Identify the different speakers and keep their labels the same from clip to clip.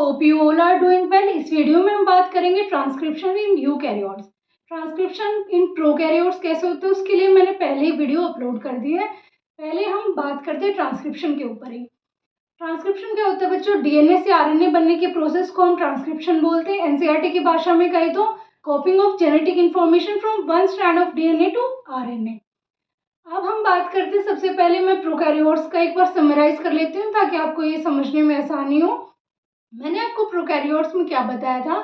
Speaker 1: Hope you all are doing well. इस video में हम बात करेंगे transcription in eukaryotes. Transcription in prokaryotes कैसे होते हैं उसके लिए मैंने पहले ही वीडियो अपलोड कर दी है। पहले हम बात करते हैं ट्रांसक्रिप्शन के ऊपर ही। ट्रांसक्रिप्शन क्या होता है बच्चों? डीएनए से आरएनए बनने के प्रोसेस को हम ट्रांसक्रिप्शन बोलते हैं। एनसीईआरटी की भाषा में कहे तो copying of genetic information from one strand of DNA to RNA. अब हम बात करते हैं, सबसे पहले मैं प्रोकैरियोट्स का एक बार समराइज कर लेती हूँ ताकि आपको ये समझने में आसानी हो। मैंने आपको प्रोकैरियोट्स में क्या बताया था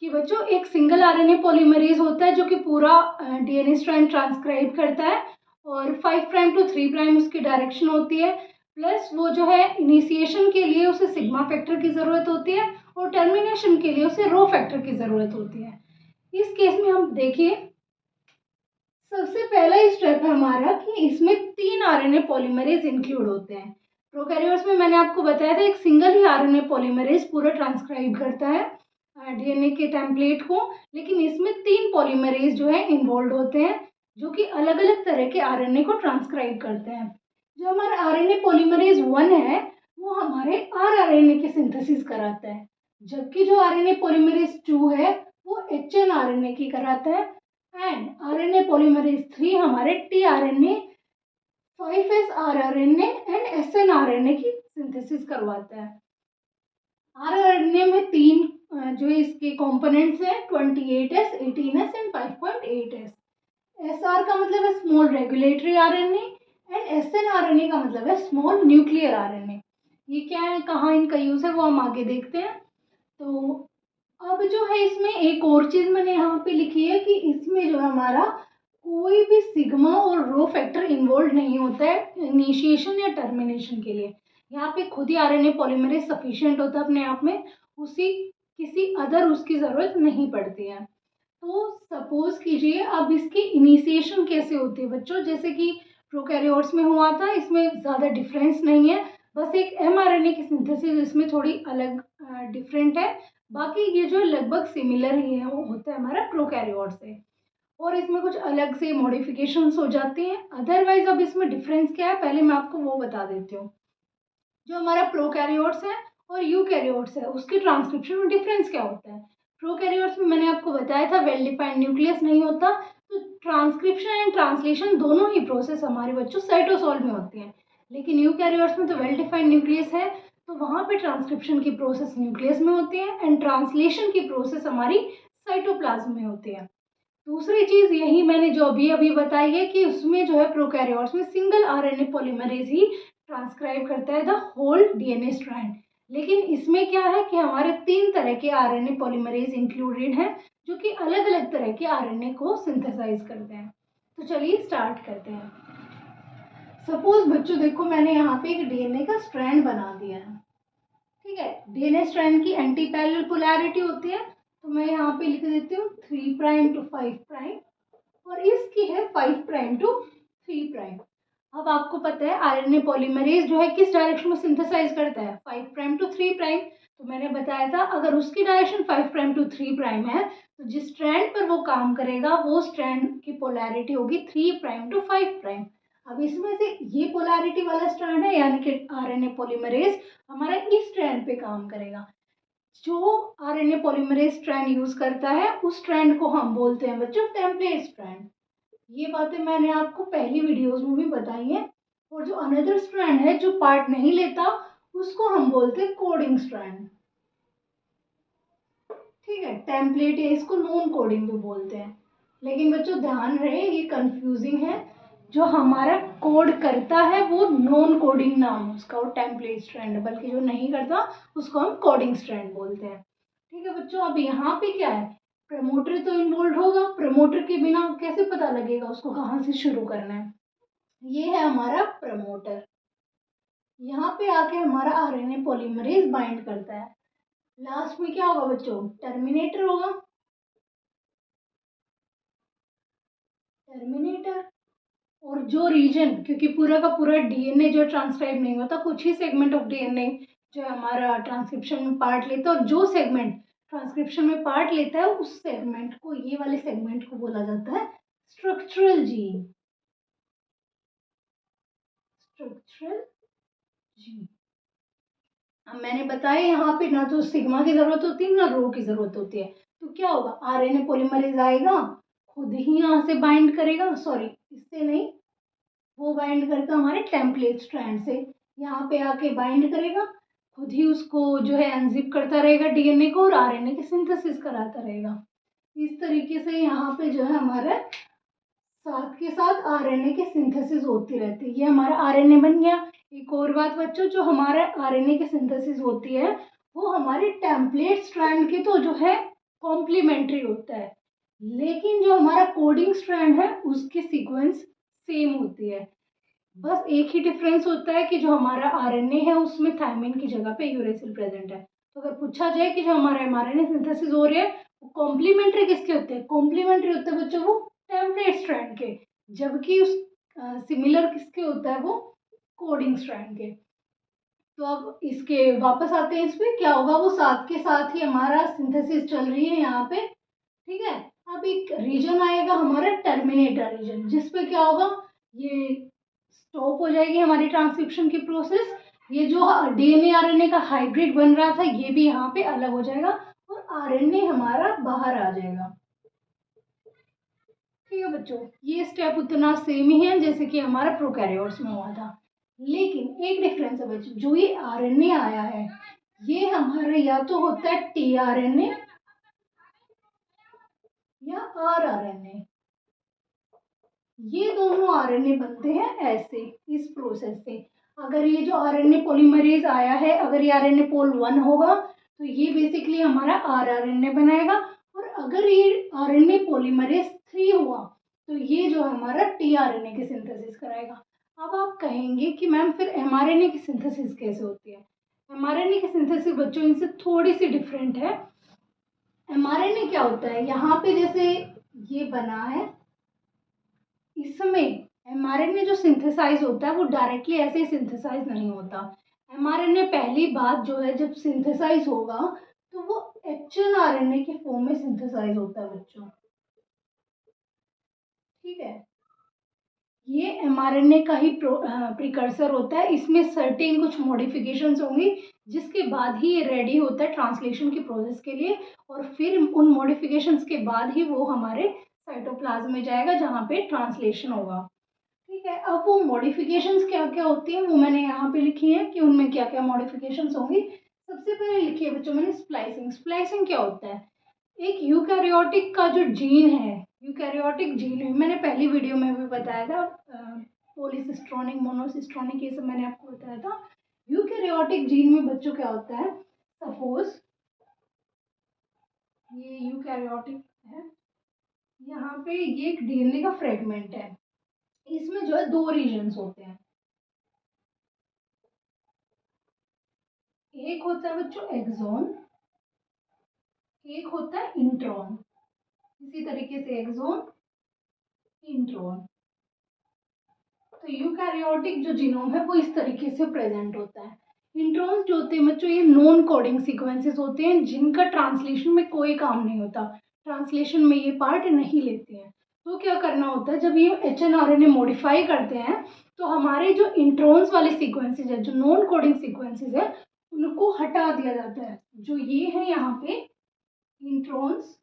Speaker 1: कि बच्चों एक सिंगल आरएनए पॉलीमरेज होता है जो कि पूरा डीएनए स्ट्रैंड ट्रांसक्राइब करता है और 5 प्राइम टू 3 प्राइम उसकी डायरेक्शन होती है। प्लस वो जो है इनिशिएशन के लिए उसे सिग्मा फैक्टर की ज़रूरत होती है और टर्मिनेशन के लिए उसे रो फैक्टर की ज़रूरत होती है। इस केस में हम देखिए, सबसे पहला स्टेप है हमारा कि इसमें 3 आरएनए पॉलीमरेज इंक्लूड होते हैं। प्रोकैरियोट्स में मैंने आपको बताया था एक सिंगल ही आरएनए पॉलीमरेज पूरा ट्रांसक्राइब करता है डीएनए के टेम्पलेट को, लेकिन इसमें 3 पॉलीमरेज जो है इन्वॉल्व होते हैं जो कि अलग अलग तरह के आरएनए को ट्रांसक्राइब करते हैं। जो हमारा आरएनए पॉलीमरेज 1 है वो हमारे आरएनए की सिंथेसिस कराता है, जबकि जो आरएनए पॉलीमरेज 2 है वो एचएन आरएनए की कराता है एंड आरएनए पॉलीमरेज 3 हमारे tRNA 5s rRNA and snRNA की सिंथेसिस करवाता है। आरआरएनए में 3 जो इसके कंपोनेंट्स हैं 28s, 18s and 5.8s। SR का मतलब है small regulatory RNA and snRNA का मतलब है स्मॉल न्यूक्लियर आरएनए। ये क्या है, कहाँ इनका यूज है वो हम आगे देखते हैं। तो अब जो है इसमें एक और चीज मैंने यहाँ पे लिखी है कि इसमें जो हमारा कोई भी सिग्मा और रो फैक्टर इन्वॉल्व नहीं होता है इनिशिएशन या टर्मिनेशन के लिए। यहाँ पे खुद ही आरएनए पॉलीमरेज सफिशिएंट होता है अपने आप में, उसी किसी अदर उसकी जरूरत नहीं पड़ती है। तो सपोज कीजिए अब इसकी इनिशिएशन कैसे होती है बच्चों, जैसे कि प्रोकैरियोट्स में हुआ था, इसमें ज़्यादा डिफरेंस नहीं है, बस एक एमआरएनए की सिंथेसिस इसमें थोड़ी अलग डिफरेंट है। बाकी ये जो लगभग सिमिलर ही है वो होता है हमारा प्रोकैरियोट से, और इसमें कुछ अलग से मॉडिफिकेशंस हो जाती हैं। अदरवाइज अब इसमें डिफरेंस क्या है पहले मैं आपको वो बता देती हूँ। जो हमारा प्रोकैरियोट्स है और यूकैरियोट्स है उसके ट्रांसक्रिप्शन में डिफरेंस क्या होता है। प्रोकैरियोट्स में मैंने आपको बताया था वेल डिफाइंड न्यूक्लियस नहीं होता, तो ट्रांसक्रिप्शन एंड ट्रांसलेशन दोनों ही प्रोसेस हमारे बच्चों साइटोसोल में होती हैं। लेकिन यूकैरियोट्स में तो वेल डिफाइंड न्यूक्लियस है तो वहाँ पे ट्रांसक्रिप्शन की प्रोसेस न्यूक्लियस में होती है एंड ट्रांसलेशन की प्रोसेस हमारी साइटोप्लाज्म में होती है। दूसरी चीज यही मैंने जो अभी अभी बताई है कि उसमें जो है प्रोकैरियोट्स में सिंगल आरएनए पॉलीमरेज ही ट्रांसक्राइब करता है द होल डीएनए स्ट्रैंड, लेकिन इसमें क्या है कि हमारे 3 तरह के आरएनए पॉलीमरेज इंक्लूडेड हैं जो कि अलग अलग तरह के आरएनए को सिंथेसाइज करते हैं। तो चलिए स्टार्ट करते हैं। सपोज बच्चों देखो मैंने यहाँ पे एक डीएनए का स्ट्रैंड बना दिया है, ठीक है। डीएनए स्ट्रैंड की एंटी पैरेलल पोलैरिटी होती है, तो मैं यहाँ पे लिख देती हूँ 3 प्राइम टू 5 प्राइम और इसकी है 5 प्राइम टू 3 प्राइम। अब आपको पता है आरएनए पॉलीमरेज जो है किस डायरेक्शन में सिंथेसाइज करता है, 5 प्राइम टू 3 प्राइम। तो मैंने बताया था अगर उसकी डायरेक्शन 5 प्राइम टू 3 प्राइम है तो जिस स्ट्रैंड पर वो काम करेगा वो स्ट्रैंड की पोलैरिटी होगी 3 प्राइम टू 5 प्राइम। अब इसमें से ये पोलैरिटी वाला स्ट्रैंड है यानी कि आरएनए पॉलीमरेज हमारा इस स्ट्रैंड पे काम करेगा। जो आरएनए पॉलीमरेज स्ट्रैंड यूज करता है उस स्ट्रैंड को हम बोलते हैं बच्चों टेम्पलेट स्ट्रैंड। ये बातें मैंने आपको पहली वीडियोस में भी बताई हैं। और जो अनदर स्ट्रैंड है जो पार्ट नहीं लेता उसको हम बोलते हैं कोडिंग स्ट्रैंड, ठीक है। टेम्पलेट है इसको नॉन कोडिंग भी बोलते हैं, लेकिन बच्चों ध्यान रहे ये कंफ्यूजिंग है। जो हमारा कोड करता है वो नॉन कोडिंग नाम है उसका, वो टेम्पलेट स्ट्रैंड है, बल्कि जो नहीं करता उसको हम कोडिंग स्ट्रैंड बोलते हैं, ठीक है बच्चों। अब यहाँ पे क्या है, प्रमोटर तो इन्वॉल्व होगा, प्रमोटर के बिना कैसे पता लगेगा उसको कहाँ से शुरू करना है। ये है हमारा प्रमोटर, यहाँ पे आके हमारा आरएनए पॉलीमरेज बाइंड करता है। लास्ट में क्या होगा बच्चों, टर्मिनेटर होगा, टर्मिनेटर। और जो रीजन, क्योंकि पूरा का पूरा डीएनए जो ट्रांसक्राइब नहीं होता, कुछ ही सेगमेंट ऑफ डीएनए जो हमारा ट्रांसक्रिप्शन में पार्ट लेता है, और जो सेगमेंट ट्रांसक्रिप्शन में पार्ट लेता है उस सेगमेंट को, ये वाले सेगमेंट को बोला जाता है स्ट्रक्चरल जीन, स्ट्रक्चरल जीन। अब मैंने बताया यहाँ पे ना तो सिग्मा की ज़रूरत होती है ना रो की ज़रूरत होती है। तो क्या होगा, आरएनए पॉलीमरेज़ आएगा, खुद ही यहाँ से बाइंड करेगा, सॉरी इससे नहीं, वो बाइंड करता हमारे टेम्पलेट स्ट्रैंड से, यहाँ पे आके बाइंड करेगा, खुद ही उसको जो है अनजिप करता रहेगा डीएनए को और आरएनए की सिंथेसिस कराता रहेगा। इस तरीके से यहाँ पे जो है हमारा साथ के साथ आरएनए की सिंथेसिस होती रहती है। ये हमारा आरएनए बन गया। एक और बात बच्चों, जो हमारा आरएनए की सिंथेसिस होती है वो हमारे टेम्पलेट स्ट्रैंड के तो जो है कॉम्प्लीमेंट्री होता है, लेकिन जो हमारा कोडिंग स्ट्रैंड है उसकी सीक्वेंस सेम होती है। बस एक ही डिफरेंस होता है कि जो हमारा आरएनए है उसमें थायमिन की जगह पे यूरेसिल प्रेजेंट है। तो अगर पूछा जाए कि जो हमारा एमआरएनए सिंथेसिस हो रही है वो कॉम्प्लीमेंट्री किसके होते हैं, कॉम्प्लीमेंट्री होते हैं बच्चों वो टेम्पलेट स्ट्रैंड के, जबकि उस सिमिलर किसके होता है वो कोडिंग स्ट्रैंड के। तो अब इसके वापस आते हैं, इसमें क्या होगा, वो साथ के साथ ही हमारा सिंथेसिस चल रही है यहाँ पे, ठीक है। अब एक रीजन आएगा हमारा टर्मिनेटर रीजन, जिसपे क्या होगा, ये स्टॉप हो जाएगी हमारी ट्रांसक्रिप्शन की प्रोसेस। ये जो डीएनए आरएनए का हाइब्रिड बन रहा था ये भी यहाँ पे अलग हो जाएगा और आरएनए हमारा बाहर आ जाएगा। ठीक है बच्चों, ये स्टेप उतना सेम ही है जैसे कि हमारा प्रोकैरियोट्स में हुआ था, लेकिन एक डिफरेंस है बच्चों, जो ये आरएनए आया है ये हमारा या तो होता है टीआरएनए या आरआरएनए। ये दोनों आरएनए बनते हैं ऐसे इस प्रोसेस से। अगर ये जो आरएनए पॉलीमरेज आया है, अगर ये आरएनए पोल 1 होगा तो ये बेसिकली हमारा आरआरएनए बनाएगा, और अगर ये आरएनए पॉलीमरेज 3 हुआ तो ये जो हमारा टीआरएनए की सिंथेसिस कराएगा। अब आप कहेंगे कि मैम फिर एमआरएनए की सिंथेसिस कैसे होती है। एमआरएनए की सिंथेसिस बच्चों इनसे थोड़ी सी डिफरेंट है। एमआरएनए क्या होता है, यहाँ पे जैसे ये बना है, इसमें एमआरएनए जो सिंथेसाइज होता है वो डायरेक्टली ऐसे ही सिंथेसाइज नहीं होता। एमआरएनए पहली बात जो है जब सिंथेसाइज होगा तो वो एचएनआरएनए के फॉर्म में सिंथेसाइज होता है बच्चों, ठीक है। ये एमआरएनए का ही प्रिकर्सर होता है, इसमें सर्टेन कुछ मॉडिफिकेशंस होंगी जिसके बाद ही ये रेडी होता है ट्रांसलेशन की प्रोसेस के लिए, और फिर उन मॉडिफिकेशंस के बाद ही वो हमारे साइटोप्लाज्म में जाएगा जहाँ पे ट्रांसलेशन होगा, ठीक है। अब वो मॉडिफिकेशंस क्या क्या होती हैं वो मैंने यहाँ पे लिखी है कि उनमें क्या क्या मॉडिफिकेशंस होंगी। सबसे पहले लिखी है बच्चों मैंने स्प्लाइसिंग। स्प्लाइसिंग क्या होता है, एक यूकैरियोटिक का जो जीन है, यूकैरियोटिक जीन में मैंने पहली वीडियो में भी बताया था, पॉलीसिस्ट्रोनिक मोनोसिस्ट्रोनिक ये सब मैंने आपको बताया था। यूकैरियोटिक जीन में बच्चों क्या होता है, सपोज ये यूकैरियोटिक है, यहाँ पे ये एक डीएनए का फ्रेगमेंट है, इसमें जो है दो रीजन्स होते हैं, एक होता है बच्चों एक्सोन, एक होता है इंट्रॉन। इसी तरीके से एक्सोन इंट्रॉन। तो यूकैरियोटिक जो जीनोम है वो इस तरीके से प्रेजेंट होता है। इंट्रॉन्स जो होते हैं बच्चों ये नॉन कोडिंग सीक्वेंसेस होते हैं जिनका ट्रांसलेशन में कोई काम नहीं होता, ट्रांसलेशन में ये पार्ट नहीं लेते हैं। तो क्या करना होता है, जब ये एचएनआरएनए मॉडिफाई करते हैं तो हमारे जो इंट्रॉन्स वाले सीक्वेंसेस है, जो नॉन कोडिंग सीक्वेंसेस है, उनको हटा दिया जाता है। जो ये है यहाँ पे इंट्रॉन्स,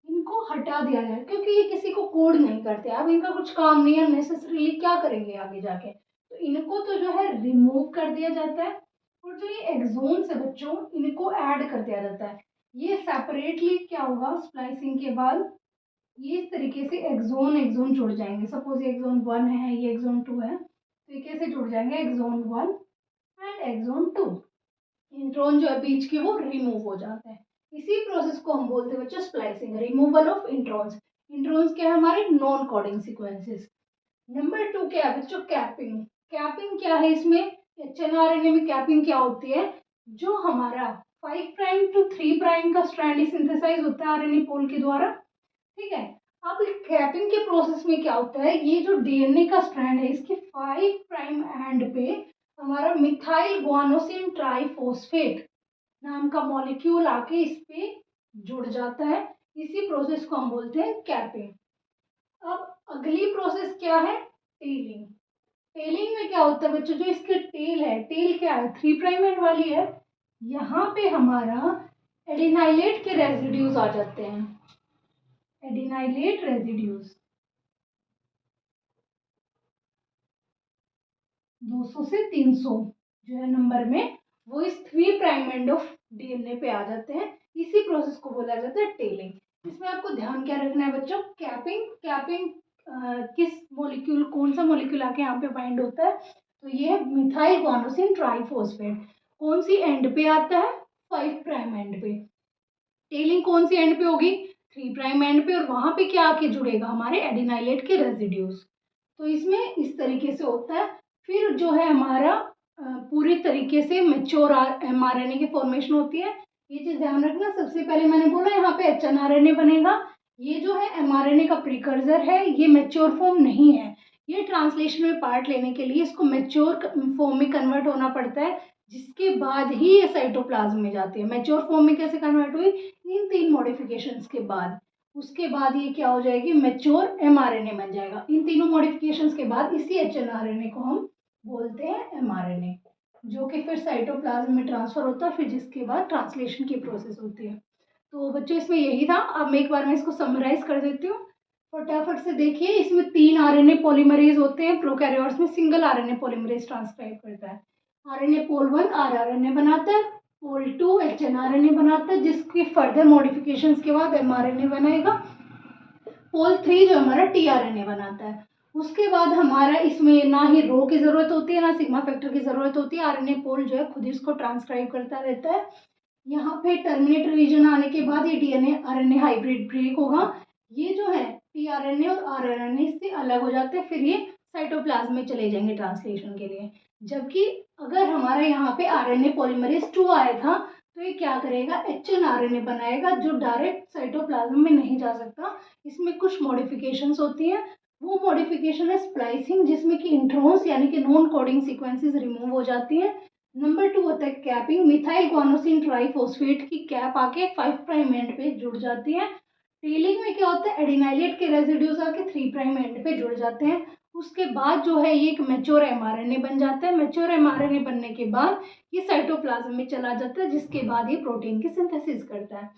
Speaker 1: इनको हटा दिया जाए क्योंकि ये किसी को कोड नहीं करते, अब इनका कुछ काम नहीं है, नेसेसरीली क्या करेंगे आगे जाके, तो इनको तो जो है रिमूव कर दिया जाता है। और जो ये एक्सोन्स है बच्चों इनको ऐड कर दिया जाता है। ये सेपरेटली क्या होगा स्प्लाइसिंग के बाद, ये इस तरीके से एक्सोन एक्सोन जुड़ जाएंगे। सपोज ये एक्सोन 1 है, ये एक्सोन 2 है, तो ये कैसे जुड़ जाएंगे, एक्सोन 1 एंड एक्सोन 2। इंट्रॉन जो है बीच के वो रिमूव हो जाते हैं। इसी प्रोसेस को हम बोलते हैं बच्चों splicing, removal of introns. Introns क्या है हमारे नॉन कोडिंग सीक्वेंसेस। नंबर 2 क्या है बच्चों, कैपिंग। कैपिंग क्या है इसमें, एचएनआरएनए में कैपिंग क्या होती है, जो हमारा 5 प्राइम टू 3 प्राइम का स्ट्रैंड सिंथेसाइज होता है आरएनए पोल के द्वारा, ठीक है। अब कैपिंग के प्रोसेस में क्या होता है, ये जो डीएनए का स्ट्रैंड है इसके 5 प्राइम एंड पे हमारा मिथाइल गुआनोसिन ट्राइफॉस्फेट नाम का मॉलिक्यूल आके इस पे जुड़ जाता है। इसी प्रोसेस को हम बोलते हैं कैपिंग। अब अगली प्रोसेस क्या है, टेलिंग। टेलिंग में क्या होता है बच्चों, जो इसकी टेल है, टेल क्या है, 3 प्राइम एंड वाली है, यहाँ पे हमारा एडिनाइलेट के रेजिड्यूज आ जाते हैं, एडिनाइलेट रेजिड्यूज 200 से 300 जो है नंबर में, वो इस 3 प्राइम एंड ऑफ डीएनए पे आ जाते हैं। इसी प्रोसेस को बोला जाता है टेलिंग। इसमें आपको ध्यान क्या रखना है बच्चों, कैपिंग, कैपिंग किस मॉलिक्यूल, कौन सा मॉलिक्यूल आके यहाँ पे बाइंड होता है, तो ये है मिथाइल गुआनोसिन ट्राइफॉस्फेट। कौन सी एंड पे आता है, 5 प्राइम एंड पे। टेलिंग कौन सी एंड पे होगी, 3 प्राइम एंड पे, और वहां पे क्या आके जुड़ेगा, हमारे एडिनाइलेट के रेजिड्यूज। तो इसमें इस तरीके से होता है। फिर जो है हमारा पूरी तरीके से मेच्योर mRNA की फॉर्मेशन होती है। ये चीज ध्यान रखना, सबसे पहले मैंने बोला यहाँ पे hnRNA बनेगा। ये जो है mRNA का प्रिकर्सर है, ये मेच्योर फॉर्म नहीं है। ये ट्रांसलेशन में पार्ट लेने के लिए इसको मेच्योर फॉर्म में कन्वर्ट होना पड़ता है, जिसके बाद ही ये साइटोप्लाज्म में जाती है। मेच्योर फॉर्म में कैसे कन्वर्ट हुई, इन 3 मॉडिफिकेशंस के बाद। उसके बाद ये क्या हो जाएगी, मेच्योर mRNA बन जाएगा। इन तीनों मॉडिफिकेशंस के बाद इसी hnRNA को हम बोलते हैं mRNA, जो कि फिर साइटोप्लाज्म में ट्रांसफर होता है, फिर जिसके बाद ट्रांसलेशन की प्रोसेस होती है। तो बच्चों इसमें यही था। अब मैं एक बार मैं इसको समराइज कर देती हूँ, फटाफट से देखिए। इसमें 3 आरएनए पॉलीमरेज होते हैं, प्रोकैरियोट्स में सिंगल आरएनए पॉलीमरेज ट्रांसक्राइब करता है। आरएनए पोल 1 आरआरएनए बनाता है, पोल 2 एचएनआरएनए बनाता है, जिसकी फर्दर मॉडिफिकेशंस के बाद एमआरएनए बनाएगा। पोल 3 जो हमारा टीआरएनए बनाता है। उसके बाद हमारा इसमें ना ही रो की जरूरत होती है, ना सिग्मा फैक्टर की जरूरत होती है। आरएनए पोल जो है खुद इसको ट्रांसक्राइब करता रहता है। यहाँ पे टर्मिनेट रीजन आने के बाद ये डीएनए आरएनए हाइब्रिड ब्रेक होगा। ये जो है टीआरएनए और आरआरएनए इससे अलग हो जाते हैं, फिर ये साइटोप्लाज्म में चले जाएंगे ट्रांसलेशन के लिए। जबकि अगर हमारा यहाँ पे आरएनए पॉलीमरेज 2 आया था, तो ये क्या करेगा, एचएनआरएनए बनाएगा, जो डायरेक्ट साइटोप्लाज्म में नहीं जा सकता। इसमें कुछ मॉडिफिकेशंस होती हैं। वो मॉडिफिकेशन है स्प्लाइसिंग, जिसमें कि इंट्रोन्स यानी कि नॉन कोडिंग सीक्वेंसेस रिमूव हो जाती हैं। नंबर 2 होता है कैपिंग, मिथाइल गुआनोसिन ट्राइफॉस्फेट की कैप आके 5 प्राइम एंड पे जुड़ जाती है। टेलिंग में क्या होता है, एडिनाइलेट के रेजिड्यूज आके 3 प्राइम एंड पे जुड़ जाते हैं। उसके बाद जो है ये एक मैच्योर एमआरएनए बन जाता है। मैच्योर एमआरएनए बनने के बाद ये साइटोप्लाज्म में चला जाता है, जिसके बाद ये प्रोटीन की सिंथेसिस करता है।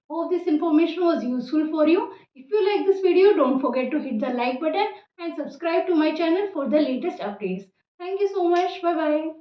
Speaker 1: Hope this information was useful for you. If you like this video, don't forget to hit the like button and subscribe to my channel for the latest updates. Thank you so much. Bye bye.